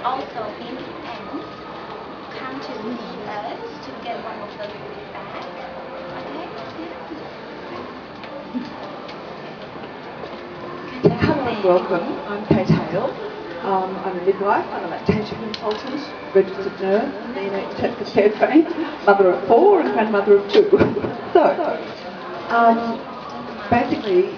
also in the end, come to see us to get one of the goodie bag. Okay? Hello and welcome. I'm Kate Hale. I'm a midwife, I'm a lactation consultant, registered nurse, neonatal intensive care trained, mother of 4 and grandmother of 2. Basically,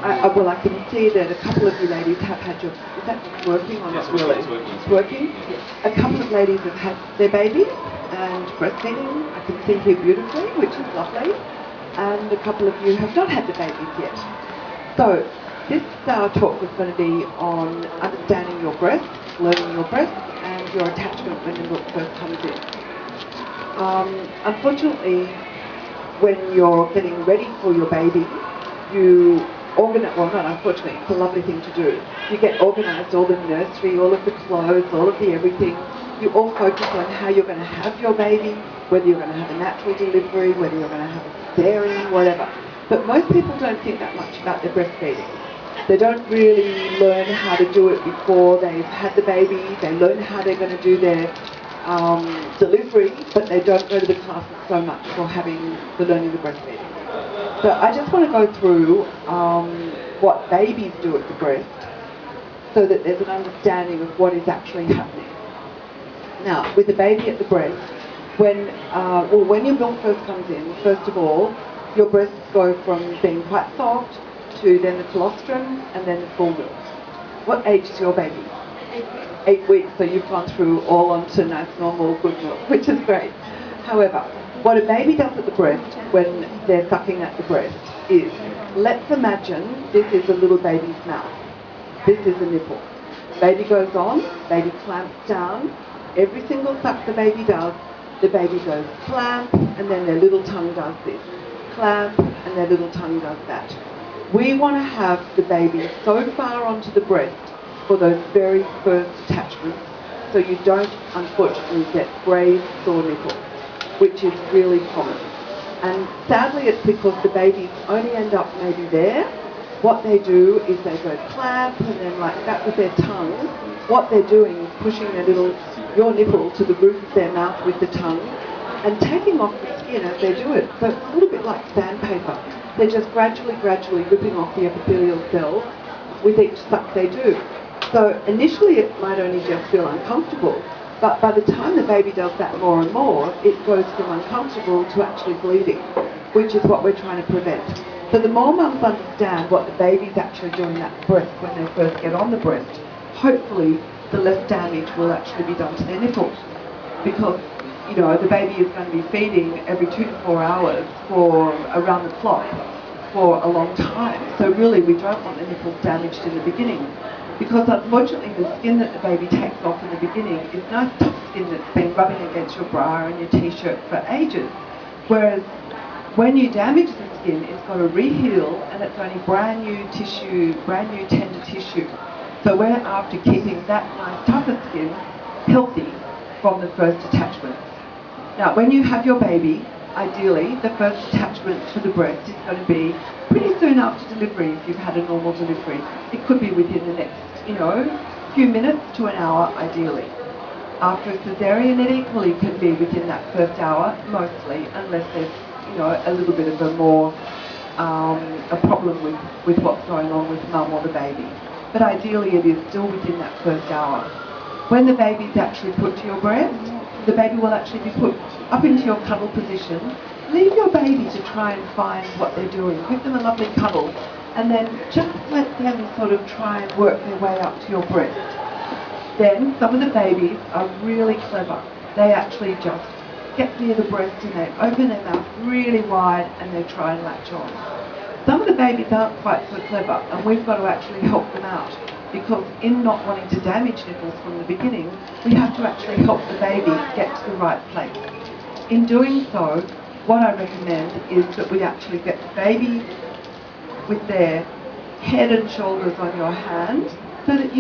I can see that a couple of you ladies have had your... Is that working or not really? It's working. A couple of ladies have had their babies and breastfeeding. I can see here beautifully, which is lovely. And a couple of you have not had the babies yet. So, this talk is going to be on understanding your breast, learning your breast, and your attachment when the milk first comes in. Unfortunately, when you're getting ready for your baby, you organise, well not unfortunately, it's a lovely thing to do. You get organised, all the nursery, all of the clothes, all of the everything. You all focus on how you're going to have your baby, whether you're going to have a natural delivery, whether you're going to have a cesarean, whatever. But most people don't think that much about their breastfeeding. They don't really learn how to do it before they've had the baby. They learn how they're going to do their delivery, but they don't go to the classes so much for the learning the breastfeeding. So I just want to go through what babies do at the breast so that there's an understanding of what is actually happening. Now, with the baby at the breast, when your milk first comes in, first of all, your breasts go from being quite soft to then the colostrum and then the full milk. What age is your baby? 8 weeks, so you've gone through all onto nice, normal, good milk, which is great. However, what a baby does at the breast when they're sucking at the breast is, let's imagine this is a little baby's mouth. This is a nipple. Baby goes on, baby clamps down. Every single suck the baby does, the baby goes clamp, and then their little tongue does this. Clamp, and their little tongue does that. We want to have the baby so far onto the breast for those very first attachments so you don't unfortunately get grave sore nipples, which is really common. And sadly it's because the babies only end up maybe there. What they do is they go clamp and then like that with their tongue. What they're doing is pushing your nipple to the roof of their mouth with the tongue and taking off the skin as they do it. So it's a little bit like sandpaper. They're just gradually ripping off the epithelial cells with each suck they do. So initially it might only just feel uncomfortable, but by the time the baby does that more and more, it goes from uncomfortable to actually bleeding, which is what we're trying to prevent. So the more mums understand what the baby's actually doing at the breast when they first get on the breast, hopefully the less damage will actually be done to their nipples. Because the baby is going to be feeding every 2 to 4 hours for around the clock for a long time. So really we don't want the nipples damaged in the beginning. Because unfortunately the skin that the baby takes off in the beginning is nice tough skin that's been rubbing against your bra and your t-shirt for ages. Whereas when you damage the skin, it's got to re-heal and it's only brand new tissue, brand new tender tissue. So we're after keeping that nice tougher skin healthy from the first attachment. Now, when you have your baby, ideally, the first attachment to the breast is going to be pretty soon after delivery if you've had a normal delivery. It could be within the next, few minutes to an hour, ideally. After a cesarean, it equally can be within that first hour, mostly, unless there's, a little bit of a problem with what's going on with mum or the baby. But ideally, it is still within that first hour. When the baby's actually put to your breast, the baby will actually be put up into your cuddle position. Leave your baby to try and find what they're doing. Give them a lovely cuddle and then just let them sort of try and work their way up to your breast. Then some of the babies are really clever. They actually just get near the breast and they open their mouth really wide and they try and latch on. Some of the babies aren't quite so clever and we've got to actually help them out. Because in not wanting to damage nipples from the beginning, we have to actually help the baby get to the right place. In doing so, what I recommend is that we actually get the baby with their head and shoulders on your hand so that you